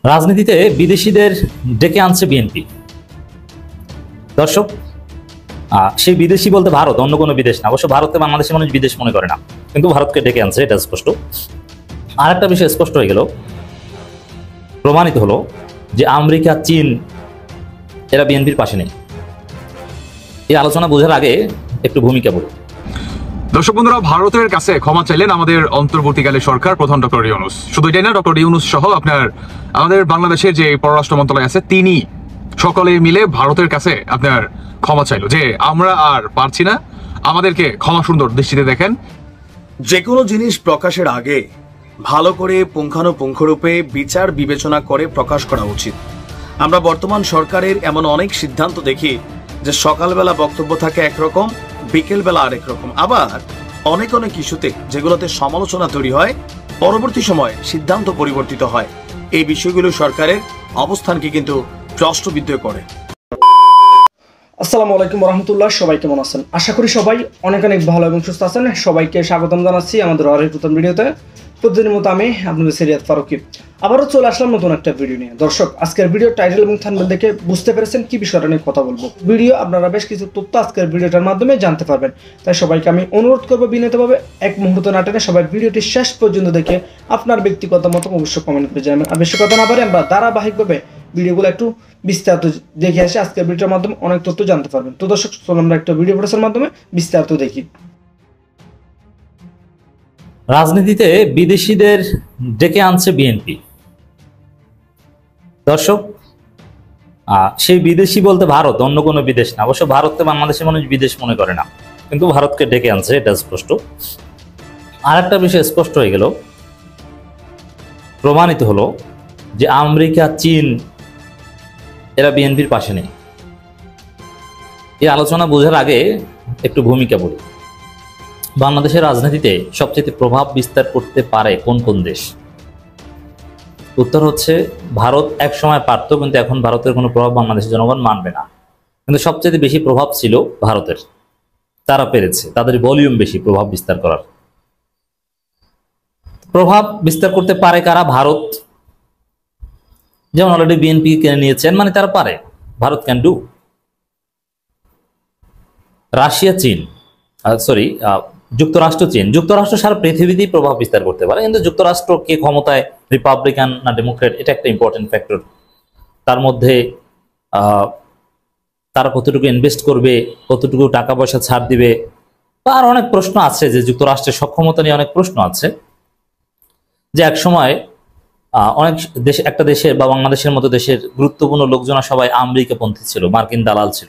রাজনীতিতে বিদেশিদের ডেকে আনছে বিএনপি। দর্শক, সেই বিদেশি বলতে ভারত, অন্য কোনো বিদেশ না। অবশ্য ভারতকে বাংলাদেশের মানুষ বিদেশ মনে করে না, কিন্তু ভারতকে ডেকে আনছে, এটা স্পষ্ট। আর একটা বিষয় স্পষ্ট হয়ে গেল, প্রমাণিত হলো যে আমেরিকা, চীন এরা বিএনপির পাশে নেই। এই আলোচনা বোঝার আগে একটু ভূমিকা বলি। দর্শক বন্ধুরা, ভারতের কাছে ক্ষমা চাইলেন আমাদের অন্তর্বর্তীকালে সরকার প্রধান ডক্টর ইউনূস। শুধু এটাই না, ডক্টর ইউনূস সহ আমাদের বাংলাদেশের যে পররাষ্ট্র মন্ত্রণালয় আছে, তিনি সকলে মিলে ভারতের কাছে আপনার ক্ষমা চাইলো যে আমরা আর পারছি না, আমাদেরকে ক্ষমা সুন্দর দৃষ্টিতে দেখেন। যে কোনো জিনিস প্রকাশের আগে ভালো করে পুঙ্খানুপুঙ্খরূপে বিচার বিবেচনা করে প্রকাশ করা উচিত। আমরা বর্তমান সরকারের এমন অনেক সিদ্ধান্ত দেখি যে সকালবেলা বক্তব্য থাকে একরকম, বিকেলবেলা আরেক রকম। আবার অনেক অনেক ইস্যুতে যেগুলোতে সমালোচনা তৈরি হয়, পরবর্তী সময়ে সিদ্ধান্ত পরিবর্তিত হয়। এই বিষয়গুলো সরকারের অবস্থানকে কিন্তু প্রশ্নবিদ্ধ করে। আসসালামু আলাইকুম রহমতুল্লাহ। সবাই কেমন আছেন? আশা করি সবাই অনেক অনেক ভালো এবং সুস্থ আছেন। সবাইকে স্বাগতম জানাচ্ছি আমাদের আরেক নতুন ভিডিওতে। প্রতিদিনের মতো আমি আপনাদের সিরিয়াত ফারুকি আবারও চলে আসলাম নতুন একটা ভিডিও নিয়ে। দর্শক, আজকের ভিডিও টাইটেল এবং থাম্বনেল দেখে বুঝতে পেরেছেন কি বিষয়টা নিয়ে কথা বলবো। ভিডিও আপনারা বেশ কিছু তথ্য আজকের ভিডিওটার মাধ্যমে জানতে পারবেন। তাই সবাইকে আমি অনুরোধ করবো বিনীতভাবে এক মুহূর্ত না টেনে সবাই ভিডিওটি শেষ পর্যন্ত দেখে আপনার ব্যক্তিগত মত অবশ্যই কমেন্ট করে জানাবেন। আর বেশি কথা না পারে আমরা ধারাবাহিকভাবে ভিডিওগুলো একটু বিস্তারিত দেখে আসি। আজকের ভিডিওর মাধ্যমে অনেক তথ্য জানতে পারবেন। তো দর্শক, চলুন আমরা একটা ভিডিও প্রচারের মাধ্যমে বিস্তারিত দেখি। রাজনীতিতে বিদেশিদের ডেকে আনছে বিএনপি। দর্শক, সেই বিদেশি বলতে ভারত, অন্য কোনো বিদেশ না। অবশ্য ভারতকে বাংলাদেশের মানুষ বিদেশ মনে করে না, কিন্তু ভারতকে ডেকে আনছে, এটা স্পষ্ট। আর একটা বিষয় স্পষ্ট হয়ে গেল, প্রমাণিত হলো যে আমেরিকা, চীন এরা বিএনপির পাশে নেই। এই আলোচনা বোঝার আগে একটু ভূমিকা বলি। বাংলাদেশের রাজনীতিতে সবচেয়ে প্রভাব বিস্তার করতে পারে কোন কোন দেশ? উত্তর হচ্ছে ভারত। এক সময় পারত, কিন্তু এখন ভারতের কোনো প্রভাব বাংলাদেশের জনগণ মানবে না। কিন্তু সবচেয়ে বেশি প্রভাব ছিল ভারতের, তারা পেরেছে, তাদের ভলিউম বেশি প্রভাব বিস্তার করার। প্রভাব বিস্তার করতে পারে কারা? ভারত। যেমন অলরেডি বিএনপি কিনে নিয়েছেন, মানে তারা পারে, ভারত ক্যান ডু। রাশিয়া, চীন, যুক্তরাষ্ট্র, চীন, যুক্তরাষ্ট্র সারা পৃথিবীতেই প্রভাব বিস্তার করতে পারে। কিন্তু যুক্তরাষ্ট্র কে ক্ষমতায়, রিপাবলিকান না ডেমোক্রেট, এটা একটা ইম্পর্টেন্ট ফ্যাক্টর। তার মধ্যে তারা কতটুকু ইনভেস্ট করবে, কতটুকু টাকা পয়সা ছাড় দিবে, তার অনেক প্রশ্ন আছে। যে যুক্তরাষ্ট্রের সক্ষমতা নিয়ে অনেক প্রশ্ন আছে, যে এক সময় অনেক দেশ, একটা দেশের বা বাংলাদেশের মতো দেশের গুরুত্বপূর্ণ লোকজনা সবাই আমেরিকাপন্থী ছিল, মার্কিন দালাল ছিল।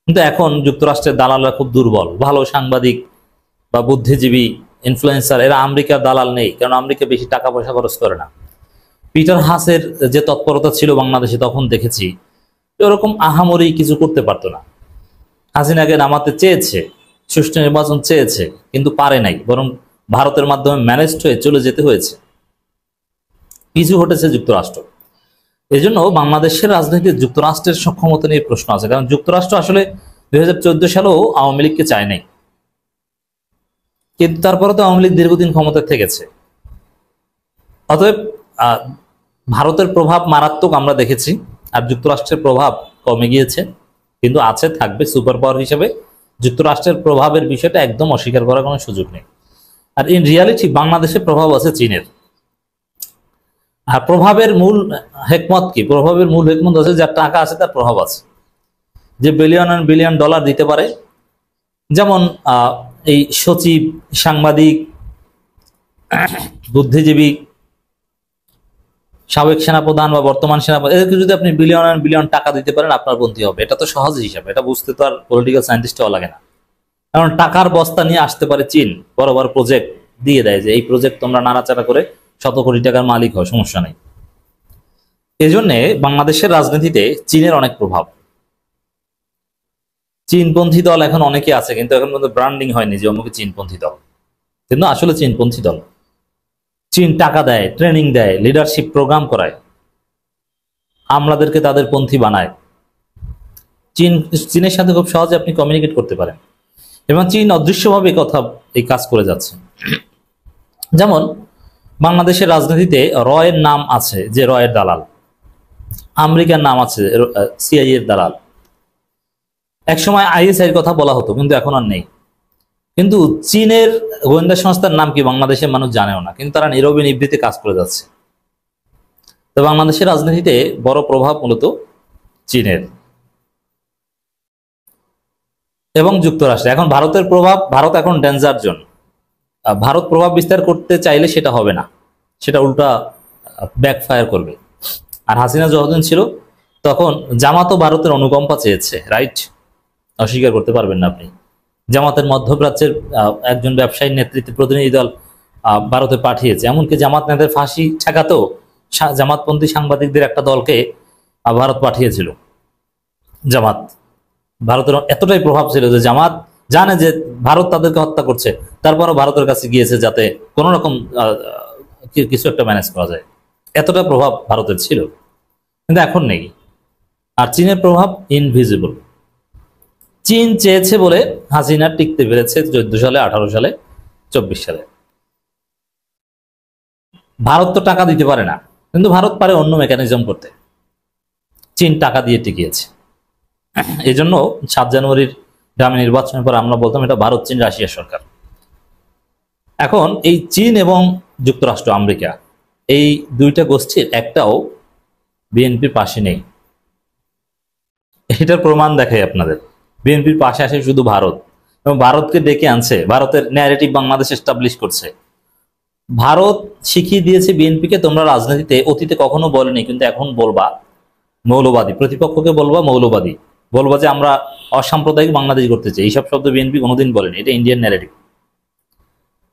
কিন্তু এখন যুক্তরাষ্ট্রের দালালরা খুব দুর্বল। ভালো সাংবাদিক বা বুদ্ধিজীবী, ইনফ্লুয়েন্সার, এরা আমেরিকার দালাল নেই, কারণ আমেরিকা বেশি টাকা পয়সা খরচ করে না। পিটার হাসের যে তৎপরতা ছিল বাংলাদেশে, তখন দেখেছি এরকম আহামরি কিছু করতে পারতো না। হাসিনাকে নামাতে চেয়েছে, সুষ্ঠু নির্বাচন চেয়েছে, কিন্তু পারে নাই, বরং ভারতের মাধ্যমে ম্যানেজড হয়ে চলে যেতে হয়েছে। পিছু হটেছে যুক্তরাষ্ট্র। এই জন্য বাংলাদেশের রাজনীতিতে যুক্তরাষ্ট্রের সক্ষমতা নিয়ে প্রশ্ন আছে, কারণ যুক্তরাষ্ট্র আসলে 2014 সালেও আওয়ামী লীগকে চায় নাই, কিন্তু তারপরে তো আওয়ামী লীগ দীর্ঘদিন ক্ষমতায় থেকেছে। অতএব ভারতের প্রভাব মারাত্মক আমরা দেখেছি, আর যুক্তরাষ্ট্রের প্রভাব কমে গিয়েছে, কিন্তু আছে, থাকবে। সুপার পাওয়ার হিসেবে যুক্তরাষ্ট্রের প্রভাবের বিষয়টা একদম অস্বীকার করার কোনো সুযোগ নেই। আর ইন রিয়ালিটি বাংলাদেশের প্রভাব আছে চীনের। আর প্রভাবের মূল হেকমত কি? প্রভাবের মূল হেকমত আছে, যার টাকা আছে তার প্রভাব আছে, যে বিলিয়ন অ্যান্ড বিলিয়ন ডলার দিতে পারে। যেমন এই সচিব, সাংবাদিক, বুদ্ধিজীবী, সাবেক সেনাপ্রধান বা বর্তমান সেনাপ্রধান, এদেরকে যদি আপনি বিলিয়ন অ্যান্ড বিলিয়ন টাকা দিতে পারেন, আপনার পন্থী হবে। এটা তো সহজ হিসাব, এটা বুঝতে তো আর পলিটিক্যাল সায়েন্টিস্ট হওয়া লাগে না। কারণ টাকার বস্তা নিয়ে আসতে পারে চীন, বড় বড় প্রজেক্ট দিয়ে দেয়, যে এই প্রজেক্ট তোমরা নাড়াচাড়া করে 100 কোটি টাকার মালিক হয়, সমস্যা নেই। এই জন্যে বাংলাদেশের রাজনীতিতে চীনের অনেক প্রভাব। চীনপন্থী দল এখন অনেকে আছে, কিন্তু এখন পর্যন্ত ব্র্যান্ডিং হয়নি যে অমুকে চীনপন্থী দল, কিন্তু আসলে চীনপন্থী দল। চীন টাকা দেয়, ট্রেনিং দেয়, লিডারশিপ প্রোগ্রাম করায়, আমলাদেরকে তাদের পন্থী বানায়। চীনের সাথে খুব সহজে আপনি কমিউনিকেট করতে পারেন, এবং চীন অদৃশ্যভাবে এই কাজ করে যাচ্ছে। যেমন বাংলাদেশের রাজনীতিতে রয়ের নাম আছে, যে রয়ের দালাল। আমেরিকার নাম আছে সিআইএ এর দালাল। একসময় আইএসআই এর কথা বলা হতো, কিন্তু এখন আর নেই। কিন্তু চীনের গোয়েন্দা সংস্থার নাম কি বাংলাদেশের মানুষ জানেও না, কিন্তু তারা নীরবে নিভৃতে কাজ করে যাচ্ছে। তো বাংলাদেশের রাজনীতিতে বড় প্রভাব মূলত চীনের এবং যুক্তরাষ্ট্রের। এখন ভারতের প্রভাব, ভারত এখন ডেঞ্জার জোন। ভারত প্রভাব বিস্তার করতে চাইলে সেটা হবে না, সেটা উল্টা ব্যাকফায়ার করবে। আর হাসিনা যতদিন ছিল তখন জামাতও ভারতের অনুকম্পা চেয়েছে, রাইট? অস্বীকার করতে পারবেন না আপনি। জামাতের মধ্যপ্রাচ্যের একজন ব্যবসায়ীর নেতৃত্বে প্রতিনিধি দল ভারতে পাঠিয়েছে। এমনকি জামাত নেতাদের ফাঁসি ঠেকাতেও জামাতপন্থী সাংবাদিকদের একটা দলকে ভারত পাঠিয়েছিল। জামাত, ভারতের এতটাই প্রভাব ছিল যে জামাত জানে যে ভারত তাদেরকে হত্যা করছে, তারপরও ভারতের কাছে গিয়েছে যাতে কোনো রকম কিছু একটা ম্যানেজ করা যায়। এতটা প্রভাব ভারতের ছিল, কিন্তু এখন নেই। আর চীনের প্রভাব ইনভিজিবল। চীন চেয়েছে বলে হাসিনা টিকতে পেরেছে 14 সালে, 18 সালে, 24 সালে। ভারত তো টাকা দিতে পারে না, কিন্তু ভারত পারে অন্য মেকানিজম করতে। চীন টাকা দিয়ে টিকিয়েছে। এই জন্য 7 জানুয়ারির গ্রামীণ নির্বাচনের পর আমরা বলতাম এটা ভারত, চীন, রাশিয়া সরকার। এখন এই চীন এবং যুক্তরাষ্ট্র, আমেরিকা, এই দুইটা গোষ্ঠীর একটাও বিএনপির পাশে নেই। এটার প্রমাণ দেখাই আপনাদের। বিএনপির পাশে আসে শুধু ভারত, এবং ভারতকে ডেকে আনছে, ভারতের ন্যারেটিভ বাংলাদেশ এস্টাবলিশ করছে। ভারত শিখিয়ে দিয়েছে বিএনপিকে, তোমরা রাজনীতিতে অতীতে কখনো বলেনি, কিন্তু এখন বলবা মৌলবাদী, প্রতিপক্ষকে বলবা মৌলবাদী, বলবা যে আমরা অসাম্প্রদায়িক বাংলাদেশ করতে চাই। এইসব শব্দ বিএনপি কোনোদিন বলেনি, এটা ইন্ডিয়ান ন্যারেটিভ।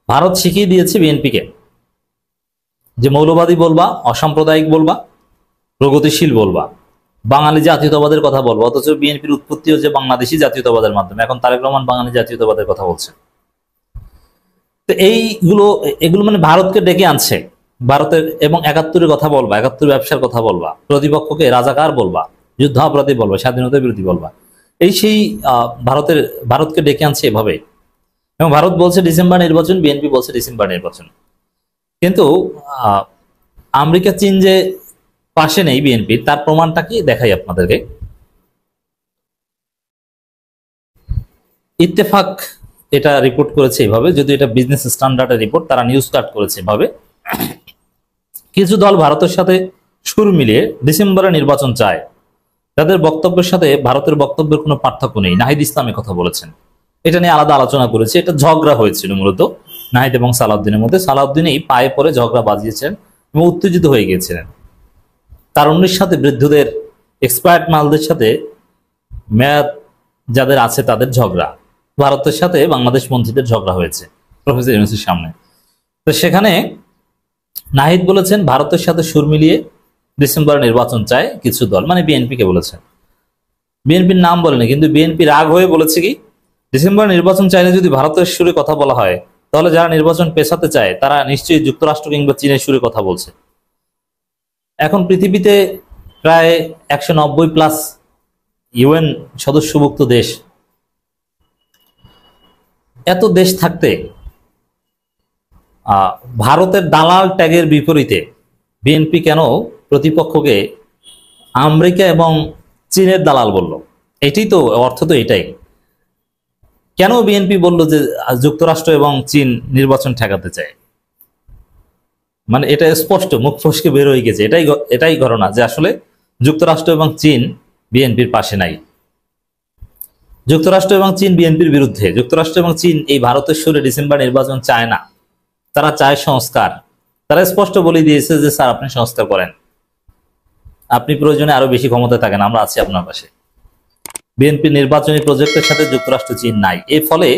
ভারত শিখিয়ে দিয়েছে বিএনপিকে যে মৌলবাদী বলবা, অসাম্প্রদায়িক বলবা, প্রগতিশীল বলবা, বাঙালি জাতীয়তাবাদের কথা বলবো। অথচ বিএনপির উৎপত্তি হচ্ছে বাংলাদেশি জাতীয়তাবাদের মাধ্যমে। এখন তারেক রহমান বাঙালি জাতীয়তাবাদের কথা বলছে। তো এগুলো মানে ভারতকে ডেকে আনছে। ভারতের এবং 71-এর কথা বলবা, 71 ব্যবসার কথা বলবা, প্রতিপক্ষকে রাজাকার বলবা, যুদ্ধাপরাধী বলবা, স্বাধীনতা বিরোধী বলবা। এই সেই ভারতকে ডেকে আনছে এভাবে। এবং ভারত বলছে ডিসেম্বর নির্বাচন, বিএনপি বলছে ডিসেম্বর নির্বাচন। কিন্তু আমেরিকা, চীন যে পাশে নেই বিএনপির, তার প্রমাণটা কি দেখাই আপনাদেরকে। ইত্তেফাক এটা রিপোর্ট করেছে এভাবে, যদি এটা বিজনেস স্ট্যান্ডার্ডের রিপোর্ট, তারা নিউজ কাট করেছে এভাবে। কিছু দল ভারতের সাথে সুর মিলিয়ে ডিসেম্বরে নির্বাচন চায়। তাদের বক্তব্যের সাথে ভারতের বক্তব্যের কোনো পার্থক্য নেই। নাহিদ ইসলামের কথা বলেছেন, এটা নিয়ে আলাদা আলোচনা করেছে। এটা ঝগড়া হয়েছিল মূলত নাহিদ এবং সালাউদ্দিনের মধ্যে। সালাউদ্দিনই পায়ে পরে ঝগড়া বাজিয়েছেন এবং উত্তেজিত হয়ে গিয়েছিলেন। তারুণ্যের সাথে, বৃদ্ধদের, এক্সপায়ার্ড মালদের সাথে, মেয়াদ যাদের আছে তাদের ঝগড়া। ভারতের সাথে বাংলাদেশ পন্থীদের ঝগড়া হয়েছে প্রফেসর ইউনূসের সামনে। তো সেখানে নাহিদ বলেছেন ভারতের সাথে সুর মিলিয়ে ডিসেম্বরে নির্বাচন চায় কিছু দল, মানে বিএনপিকে বলেছেন। বিএনপির নাম বলেনি, কিন্তু বিএনপি রাগ হয়ে বলেছে কি, ডিসেম্বরে নির্বাচন চাইলে যদি ভারতের সুরে কথা বলা হয়, তাহলে যারা নির্বাচন পেছাতে চায় তারা নিশ্চয়ই যুক্তরাষ্ট্র কিংবা চীনের সুরে কথা বলছে। এখন পৃথিবীতে প্রায় 190+ ইউএন সদস্যভুক্ত দেশ। এত দেশ থাকতে ভারতের দালাল ট্যাগের বিপরীতে বিএনপি কেন প্রতিপক্ষকে আমেরিকা এবং চীনের দালাল বলল? এটাই তো অর্থ, তো এটাই। কেন বিএনপি বলল যে যুক্তরাষ্ট্র এবং চীন নির্বাচন ঠেকাতে চায়? মানে এটা স্পষ্ট, মুখ ফসকে বের হয়ে গেছে। এটাই ঘটনা যে আসলে যুক্তরাষ্ট্র এবং চীন বিএনপির পাশে নাই। যুক্তরাষ্ট্র এবং চীন বিএনপির বিরুদ্ধে। যুক্তরাষ্ট্র এবং চীন এই ভারতের সুরে ডিসেম্বর নির্বাচন চায় না, তারা চায় সংস্কার। তারা স্পষ্ট বলে দিয়েছে যে স্যার আপনি সংস্কার করেন, আপনি প্রয়োজনে আরো বেশি ক্ষমতায় থাকেন, আমরা আছি আপনার পাশে। বিএনপি নির্বাচনী প্রজেক্টের সাথে যুক্তরাষ্ট্র চীন নাই। এর ফলে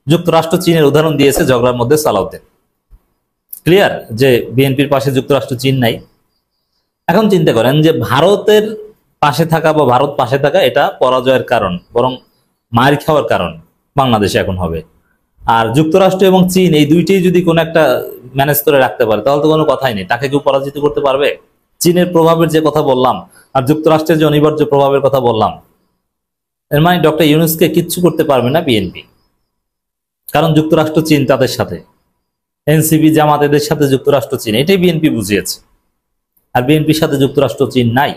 যুক্তরাষ্ট্র চীনের উদাহরণ দিয়েছে ঝগড়ার মধ্যে সালাউদ্দিন। ক্লিয়ার যে বিএনপির পাশে যুক্তরাষ্ট্র চীন নাই। এখন চিন্তা করেন যে ভারতের পাশে থাকা বা ভারত পাশে থাকা এটা পরাজয়ের কারণ, বরং মার খাওয়ার কারণ বাংলাদেশে এখন হবে। আর যুক্তরাষ্ট্র এবং চীন এই দুইটাই যদি কোনো একটা ম্যানেজ করে রাখতে পারে, তাহলে তো কোনো কথাই নেই। তাকে কেউ পরাজিত করতে পারবে? চীনের প্রভাবের যে কথা বললাম আর যুক্তরাষ্ট্রের যে অনিবার্য প্রভাবের কথা বললাম, এর মানে ডক্টর ইউনূসকে কিচ্ছু করতে পারবে না বিএনপি, কারণ যুক্তরাষ্ট্র চীন তাদের সাথে। এনসিপি জামাত এদের সাথে যুক্তরাষ্ট্র চীন, এটাই বিএনপি বুঝিয়েছে। আর বিএনপির সাথে যুক্তরাষ্ট্র চীন নাই।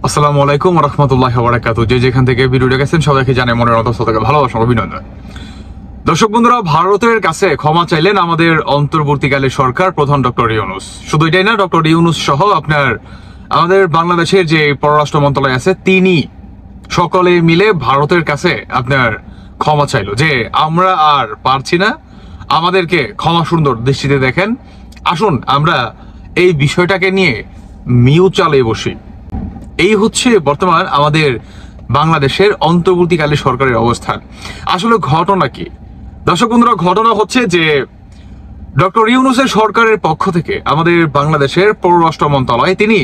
আসসালামু আলাইকুম ওয়া রাহমাতুল্লাহি ওয়া বারাকাতুহু। যে যেখান থেকে ভিডিওটা দেখছেন সবাইকে জানাই মনের অন্তঃস্থল ভালোবাসা অভিনন্দন। দর্শক বন্ধুরা, ভারতের কাছে ক্ষমা চাইলেন আমাদের অন্তর্বর্তীকালীন সরকার প্রধান ডক্টর ইউনূস। শুধু এটাই না, ডক্টর ইউনূস সহ আমাদের বাংলাদেশের যে পররাষ্ট্র মন্ত্রণালয় আছে তিনি সকলে মিলে ভারতের কাছে ক্ষমা চাইলো যে আমরা আর পারছি না, আমাদেরকে ক্ষমা সুন্দর দৃষ্টিতে দেখেন, আসুন আমরা এই বিষয়টাকে নিয়ে মিউচুয়ালে বসি। এই হচ্ছে বর্তমান আমাদের বাংলাদেশের অন্তর্বর্তীকালীন সরকারের অবস্থান। আসলে ঘটনা কি দর্শক বন্ধুরা? ঘটনা হচ্ছে যে ডক্টর ইউনূসের সরকারের পক্ষ থেকে আমাদের বাংলাদেশের পররাষ্ট্র মন্ত্রণালয় তিনি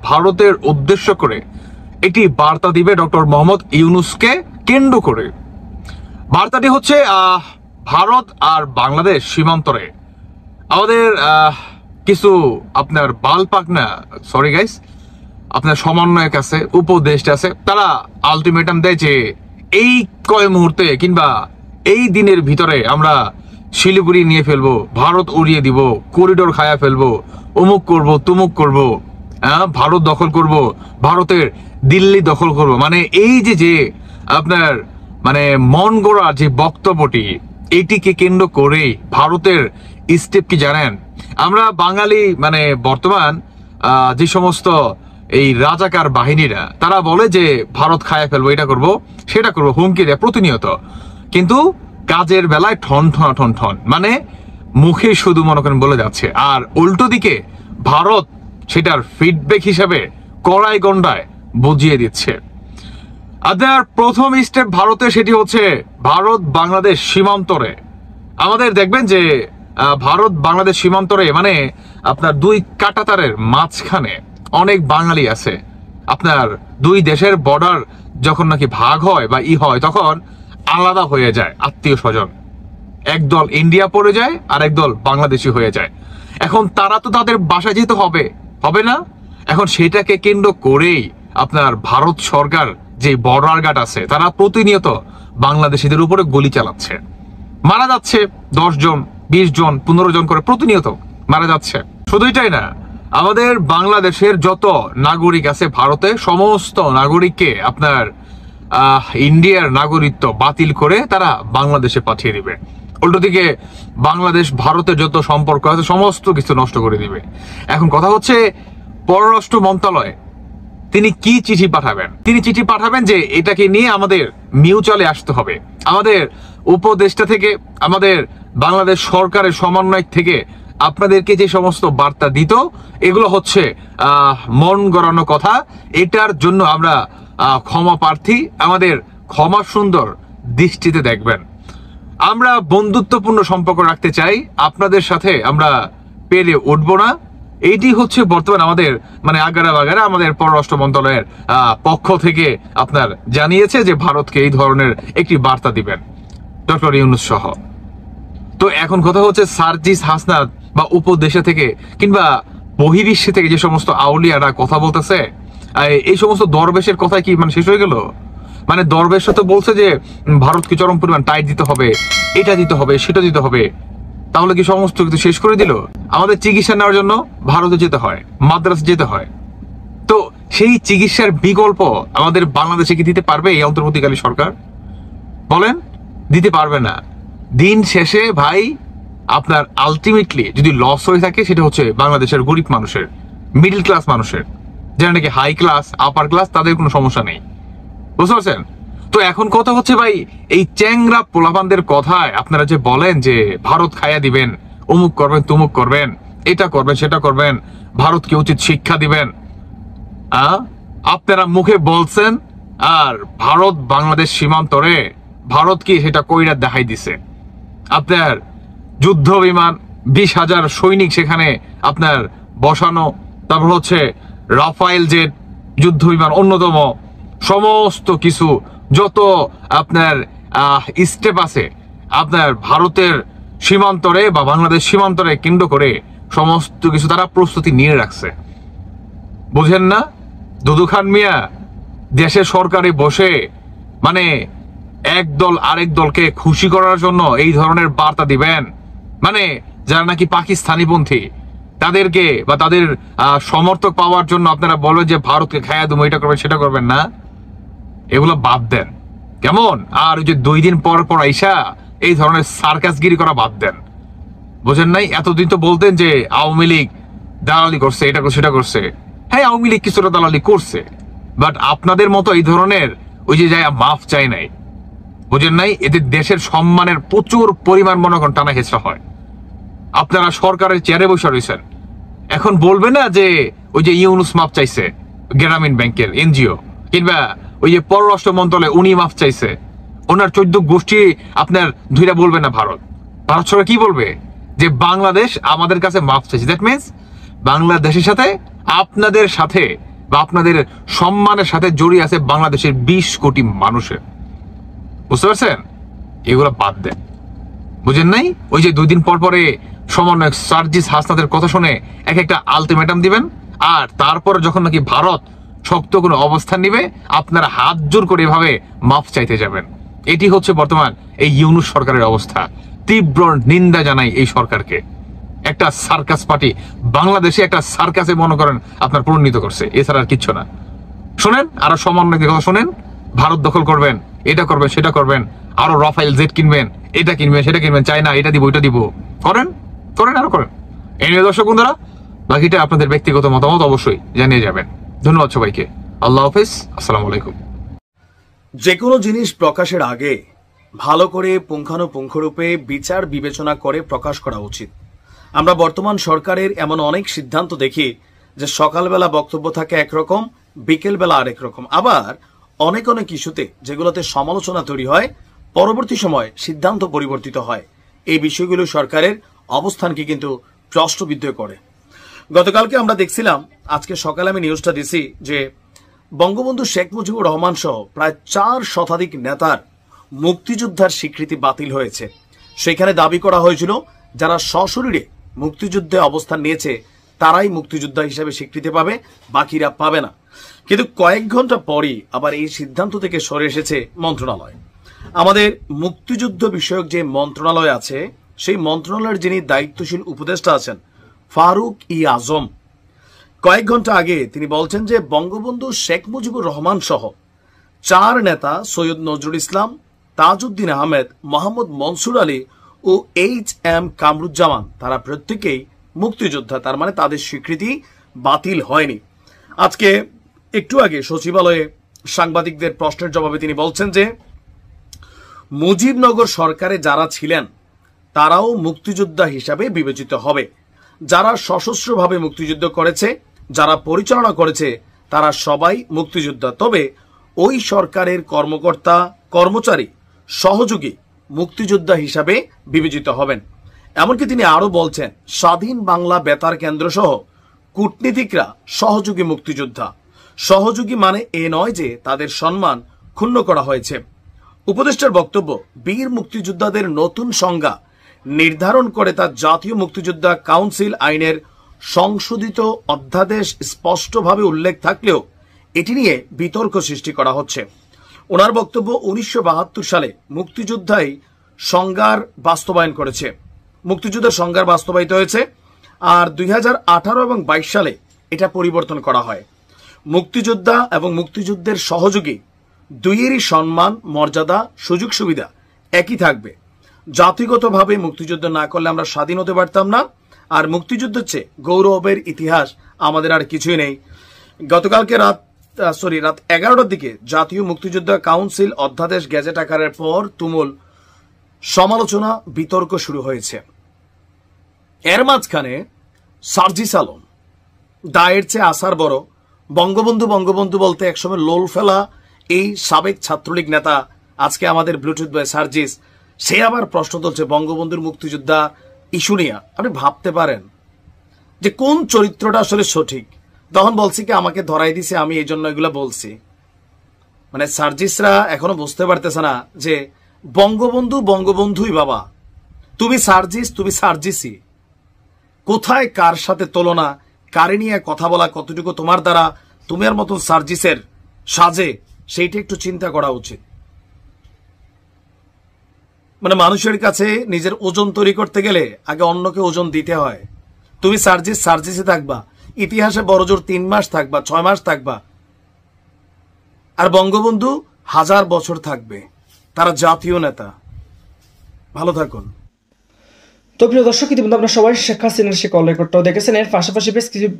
ভারতের উদ্দেশ্য করে একটি বার্তা দিবে ডক্টর মোহাম্মদ ইউনূসকে কেন্দ্র করে। বার্তাটি হচ্ছে ভারত আর বাংলাদেশ সীমান্তরে আমাদের কিছু আপনার সমন্বয়ক আছে, উপদেষ্টা আছে, তারা আলটিমেটাম দেয় যে এই কয় মুহূর্তে কিংবা এই দিনের ভিতরে আমরা শিলিগুড়ি নিয়ে ফেলবো, ভারত উড়িয়ে দিব, করিডোর খায়া ফেলবো, অমুক করব তুমুক করব, ভারত দখল করব, ভারতের দিল্লি দখল করব। মানে এই যে আপনার মন গড়া যে বক্তব্যটি, এটিকে কেন্দ্র করেই ভারতের স্টেপ কি জানেন? আমরা বাঙালি বর্তমান যে সমস্ত এই রাজাকার বাহিনীরা তারা বলে যে ভারত খায়া ফেলবো, এটা করব সেটা করবো, হুমকি দেয় প্রতিনিয়ত, কিন্তু কাজের বেলায় ঠন ঠন মুখে শুধু মনে করেন বলে যাচ্ছে। আর উল্টো দিকে ভারত সেটার ফিডব্যাক হিসেবে কড়াই গন্ডায় বুঝিয়ে দিচ্ছে। আপনার প্রথম স্টেপ ভারতে, সেটি হচ্ছে ভারত বাংলাদেশ সীমান্তরে আমাদের দেখবেন যে ভারত বাংলাদেশ সীমান্তরে আপনার দুই কাঁটাতারের মাঝখানে অনেক বাঙালি আছে। আপনার দুই দেশের বর্ডার যখন নাকি ভাগ হয় বা হয় তখন আলাদা হয়ে যায় আত্মীয় স্বজন, একদল ইন্ডিয়া পড়ে যায় আর একদল বাংলাদেশি হয়ে যায়। এখন তারা তো তাদের বাসায় যেতে হবে না? এখন সেটাকে কেন্দ্র করেই আপনার ভারত সরকার যে বর্ডার গার্ড আছে তারা প্রতিনিয়ত বাংলাদেশিদের উপরে গুলি চালাচ্ছে, মারা যাচ্ছে 10 জন 20 জন 15 জন করে প্রতিনিয়ত মারা যাচ্ছে। শুধু এটাই না, আমাদের বাংলাদেশের যত নাগরিক আছে ভারতে, সমস্ত নাগরিককে আপনার ইন্ডিয়ার নাগরিকত্ব বাতিল করে তারা বাংলাদেশে পাঠিয়ে দিবে। উল্টো দিকে বাংলাদেশ ভারতের যত সম্পর্ক আছে সমস্ত কিছু নষ্ট করে দিবে। এখন কথা হচ্ছে পররাষ্ট্র মন্ত্রণালয় তিনি কি চিঠি পাঠাবেন? তিনি চিঠি পাঠাবেন যে এটাকে নিয়ে আমাদের মিউচুয়ালে আসতে হবে। আমাদের উপদেষ্টা থেকে, আমাদের বাংলাদেশ সরকারের সমন্বয়ক থেকে আপনাদেরকে যে সমস্ত বার্তা দিত এগুলো হচ্ছে মন গড়ানো কথা, এটার জন্য আমরা ক্ষমা প্রার্থী, আমাদের ক্ষমা সুন্দর দৃষ্টিতে দেখবেন। আমরা বন্ধুত্বপূর্ণ সম্পর্ক রাখতে চাই, আপনাদের সাথে আমরা পেরে উঠবো না। এইটি হচ্ছে বর্তমান আমাদের আগারা বাগারা আমাদের পররাষ্ট্র মন্ত্রণালয়ের পক্ষ থেকে আপনার জানিয়েছে যে ভারতকে এই ধরনের একটি বার্তা দিবেন ডক্টর ইউনূস সহ। তো এখন কথা হচ্ছে সার্জিস হাসনাত বা উপদেশে থেকে কিংবা বহির্বিশ্বে থেকে যে সমস্ত আউলিয়ারা কথা বলতেছে, এই সমস্ত দরবেশের কথা কি শেষ হয়ে গেল? দরবেশরা তো বলছে যে ভারতকে চরম পরিমাণ টাইট দিতে হবে, এটা দিতে হবে, সেটা দিতে হবে, তাহলে কি সমস্ত কিছু শেষ করে দিল? আমাদের চিকিৎসা নেওয়ার জন্য ভারতে যেতে হয়, মাদ্রাসে যেতে হয়, তো সেই চিকিৎসার বিকল্প আমাদের বাংলাদেশে কি দিতে পারবে এই অন্তর্বর্তীকালীন সরকার? বলেন, দিতে পারবে না। দিন শেষে ভাই আপনার আলটিমেটলি যদি লস হয়ে থাকে সেটা হচ্ছে বাংলাদেশের গরিব মানুষের, মিডল ক্লাস মানুষের, যারা নাকি হাই ক্লাস আপার ক্লাস তাদের কোনো সমস্যা নেই, বুঝতে পারছেন? তো এখন কথা হচ্ছে ভাই, এই চ্যাংরা পোলাপানদের কথায় আপনারা যে বলেন যে ভারত খাইয়া দিবেন, অমুক করবেন তুমুক করবেন, এটা করবেন সেটা করবেন, ভারতকে উচিত শিক্ষা দিবেন, আপনারা মুখে বলছেন আর ভারত বাংলাদেশ সীমান্তরে ভারত কি সেটা কইরা দেখাই দিছে। আপনার যুদ্ধ বিমান 20,000 সৈনিক সেখানে আপনার বসানো, তারপর হচ্ছে রাফায়েল জেট যুদ্ধ বিমান অন্যতম, সমস্ত কিছু যত আপনার স্টেপ আছে আপনার ভারতের সীমান্তরে বা বাংলাদেশ সীমান্তরে কেন্দ্র করে সমস্ত কিছু তারা প্রস্তুতি নিয়ে রাখছে। বুঝেন না দুদু খান মিয়া? দেশের সরকারে বসে এক দল আরেক দলকে খুশি করার জন্য এই ধরনের বার্তা দিবেন, যারা নাকি পাকিস্তানিপন্থী, তাদেরকে বা তাদের সমর্থক পাওয়ার জন্য আপনারা বলবেন যে ভারতকে খায়া দেবো, এটা করবেন সেটা করবেন না, এগুলো বাদ দেন কেমন? আর ওই যে 2 দিন পর পর আইসা এই ধরনের সার্কাসগিরি করা বাদ দেন। বোঝেন নাই? এতদিন তো বলতেন যে আওয়ামী লীগ দালালি করছে, এটা করছে সেটা করছে। হ্যাঁ, আওয়ামী লীগ কিছুটা দালালি করছে, বাট আপনাদের মতো এই ধরনের ওই যে যায় মাফ চাই নাই, বুঝেন নাই? এদের দেশের সম্মানের প্রচুর পরিমাণ মনে করেন টানা হেঁচড়া হয়। আপনারা সরকারের চেয়ারে বসে রয়েছেন, এখন বলবে না যে ওই যে ইউনুস মাফ চাইছে, গ্রামীণ ব্যাংকের এনজিও, কিংবা ওই যে পররাষ্ট্র মন্ত্রণালয় উনি মাফ চাইছে, ওনার 14 গোষ্ঠী আপনার ধুইরা বলবে না ভারত সরকার কি বলবে? যে বাংলাদেশ আমাদের কাছে মাফ চাইছে। দ্যাট মিনস বাংলাদেশের সাথে আপনাদের সাথে বা আপনাদের সম্মানের সাথে জড়িয়ে আছে বাংলাদেশের 20 কোটি মানুষের। বুঝতে পারছেন? এগুলো বাদ দেন, বুঝেন নাই? ওই যে 2 দিন পর পরে সমন্বয়ক সার্জিস হাসনাতের কথা শুনে একটা আলটিমেটাম দিবেন, আর তারপরে যখন নাকি ভারত শক্ত কোনো অবস্থান নিবে আপনারা হাত জোর করে এভাবে মাফ চাইতে যাবেন। এটি হচ্ছে বর্তমান এই ইউনুস সরকারের অবস্থা। তীব্র নিন্দা জানাই এই সরকারকে। একটা সার্কাস পার্টি বাংলাদেশে একটা সার্কাসে মনে করেন আপনার পরিণত করছে, এছাড়া আর কিচ্ছু না। শোনেন, আরো সমন্বয়কের কথা শোনেন, ভারত দখল করবেন, এটা করবেন সেটা করবেন, আরো রাফাইল জেট কিনবেন, এটা কিনবেন সেটা কিনবেন, চায়না এটা দিব ওইটা দিব, করেন করেন আরো করেন। এই নিয়ে দর্শক বন্ধুরা, বাকিটা আপনাদের ব্যক্তিগত মতামত অবশ্যই জানিয়ে যাবেন। ধন্যবাদ সবাইকে। আল্লাহ হাফেজ, আসসালামু আলাইকুম। যে কোনো জিনিস প্রকাশের আগে ভালো করে পুঙ্খানুপুঙ্খরূপে বিচার বিবেচনা করে প্রকাশ করা উচিত। আমরা বর্তমান সরকারের এমন অনেক সিদ্ধান্ত দেখি যে সকালবেলা বক্তব্য থাকে একরকম, বিকেলবেলা আরেক রকম। আবার অনেক অনেক ইস্যুতে যেগুলোতে সমালোচনা তৈরি হয়, পরবর্তী সময় সিদ্ধান্ত পরিবর্তিত হয়। এই বিষয়গুলো সরকারের অবস্থানকে কিন্তু প্রশ্নবিদ্ধ করে। গতকালকে আমরা দেখছিলাম, আজকে সকালে আমি নিউজটা দিছি যে বঙ্গবন্ধু শেখ মুজিবুর রহমান সহ প্রায় 4 শতাধিক নেতার মুক্তিযোদ্ধার স্বীকৃতি বাতিল হয়েছে। সেখানে দাবি করা হয়েছিল যারা সশরীরে মুক্তিযুদ্ধে অবস্থান নিয়েছে তারাই মুক্তিযোদ্ধা হিসেবে স্বীকৃতি পাবে, বাকিরা পাবে না। কিন্তু কয়েক ঘন্টা পরই আবার এই সিদ্ধান্ত থেকে সরে এসেছে মন্ত্রণালয়। আমাদের মুক্তিযুদ্ধ বিষয়ক যে মন্ত্রণালয় আছে, সেই মন্ত্রণালয়ের যিনি দায়িত্বশীল উপদেষ্টা আছেন ফারুক ই আজম, কয়েক ঘন্টা আগে তিনি বলছেন যে বঙ্গবন্ধু শেখ মুজিবুর রহমান সহ 4 নেতা সৈয়দ নজরুল ইসলাম, তাজউদ্দিন আহমেদ, মোহাম্মদ মনসুর আলী ও HM কামরুজ্জামান তারা প্রত্যেকেই মুক্তিযোদ্ধা, তার মানে তাদের স্বীকৃতি বাতিল হয়নি। আজকে একটু আগে সচিবালয়ে সাংবাদিকদের প্রশ্নের জবাবে তিনি বলছেন যে মুজিবনগর সরকারে যারা ছিলেন তারাও মুক্তিযোদ্ধা হিসাবে বিবেচিত হবে। যারা সশস্ত্রভাবে মুক্তিযুদ্ধ করেছে, যারা পরিচালনা করেছে, তারা সবাই মুক্তিযোদ্ধা। তবে ওই সরকারের কর্মকর্তা, কর্মচারী, সহযোগী মুক্তিযোদ্ধা হিসাবে বিবেচিত হবেন। এমনকি তিনি আরো বলছেন স্বাধীন বাংলা বেতার কেন্দ্র সহ কূটনীতিকরা সহযোগী মুক্তিযোদ্ধা। সহযোগী মানে এ নয় যে তাদের সম্মান ক্ষুণ্ণ করা হয়েছে। উপদেষ্টার বক্তব্য, বীর মুক্তিযোদ্ধাদের নতুন সংজ্ঞা নির্ধারণ করে তার জাতীয় মুক্তিযোদ্ধা কাউন্সিল আইনের সংশোধিত অধ্যাদেশ স্পষ্টভাবে উল্লেখ থাকলেও এটি নিয়ে বিতর্ক সৃষ্টি করা হচ্ছে। ওনার বক্তব্য, 1972 সালে মুক্তিযোদ্ধাই সংজ্ঞার বাস্তবায়ন করেছে, মুক্তিযুদ্ধের সংজ্ঞার বাস্তবায়িত হয়েছে, আর 2018 এবং 22 সালে এটা পরিবর্তন করা হয়। মুক্তিযোদ্ধা এবং মুক্তিযুদ্ধের সহযোগী দুইয়েরই সম্মান, মর্যাদা, সুযোগ সুবিধা একই থাকবে। জাতিগতভাবে মুক্তিযুদ্ধ না করলে আমরা স্বাধীন হতে পারতাম না, আর মুক্তিযুদ্ধের চেয়ে গৌরবের ইতিহাস আমাদের আর কিছুই নেই। গতকালকে রাত 11টার দিকে জাতীয় মুক্তিযোদ্ধা কাউন্সিল অধ্যাদেশ গেজেট আকারের পর তুমুল সমালোচনা, বিতর্ক শুরু হয়েছে। এর মাঝখানে সার্জিস আলম, দায়ের চেয়ে আসার বড়, বঙ্গবন্ধু বঙ্গবন্ধু বলতে একসময় লোল ফেলা এই সাবেক ছাত্রলীগ নেতা, আজকে আমাদের ব্লুটুথ বয় সার্জিস, সে আবার প্রশ্ন তুলছে বঙ্গবন্ধুর মুক্তিযোদ্ধা ইস্যু নিয়ে। আপনি ভাবতে পারেন যে কোন চরিত্রটা আসলে সঠিক। তখন বলছি কি আমাকে ধরাই দিছে, আমি এই জন্য এগুলা বলছি। মানে সার্জিসরা এখনো বুঝতে পারতেছে না যে বঙ্গবন্ধু বঙ্গবন্ধুই বাবা, তুমি সার্জিস, তুমি সার্জিসই। কোথায় কার সাথে তুলনা, কারে নিয়ে কথা বলা কতটুকু তোমার দ্বারা তোমার মতন সার্জিসের সাজে, সেইটা একটু চিন্তা করা উচিত। মানে মানুষের কাছে নিজের ওজন তৈরি করতে গেলে আগে অন্যকে ওজন দিতে হয়। তুমি সার্জিসে থাকবা, ইতিহাসে বড়জোর 3 মাস থাকবা, 6 মাস থাকবা, আর বঙ্গবন্ধু 1000 বছর থাকবে। তারা জাতীয় নেতা। ভালো থাকুন। তো প্রিয় দর্শক, ইতিমধ্যে আপনারা সবাই শেখ হাসিনার সেই কল রেকর্ডটাও দেখেছেন। এর পাশাপাশি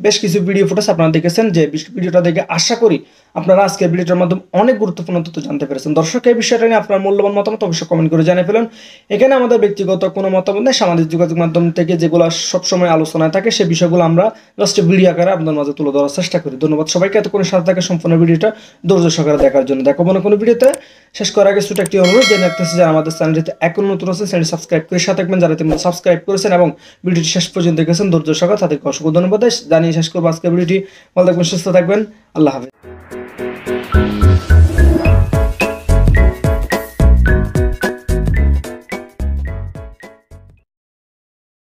বেশ কিছু ভিডিও ফুটেজ আপনারা দেখেছেন, যে ভিডিওটা দেখে আশা করি আপনারা আজকের ভিডিওটার মাধ্যমে অনেক গুরুত্বপূর্ণ তথ্য জানতে পেরেছেন। দর্শক, এই বিষয়টা নিয়ে আপনার মূল্যবান মতামত অবশ্যই কমেন্ট করে জানিয়ে ফেলুন। এখানে আমাদের ব্যক্তিগত কোনো মতামত নেই, সামাজিক যোগাযোগ মাধ্যম থেকে যেগুলো সবসময় আলোচনায় থাকে সেই বিষয়গুলো আমরা জাস্ট ভিডিও আকারে আপনাদের মাঝে তুলে ধরার চেষ্টা করি। ধন্যবাদ সবাইকে এতক্ষণ সাথে থাকা সম্পূর্ণ ভিডিওটা ধৈর্য সহকারে দেখার জন্য। দেখাবো না কোনো ভিডিওতে। শেষ করার আগে ছোট একটি অনুরোধ জেনে রাখতেছি, যারা আমাদের চ্যানেলটিতে এখন নতুন আছে চ্যানেলটি সাবস্ক্রাইব করে সাথে থাকবেন। যারা ইতিমধ্যে সাবস্ক্রাইব করেছেন এবং ভিডিওটি শেষ পর্যন্ত দেখেছেন ধৈর্য সহকারে, তাদেরকে অসংখ্য ধন্যবাদ জানিয়ে শেষ করবো আজকের ভিডিওটি। ভালো থাকবেন, সুস্থ থাকবেন, আল্লাহ হাফেজ।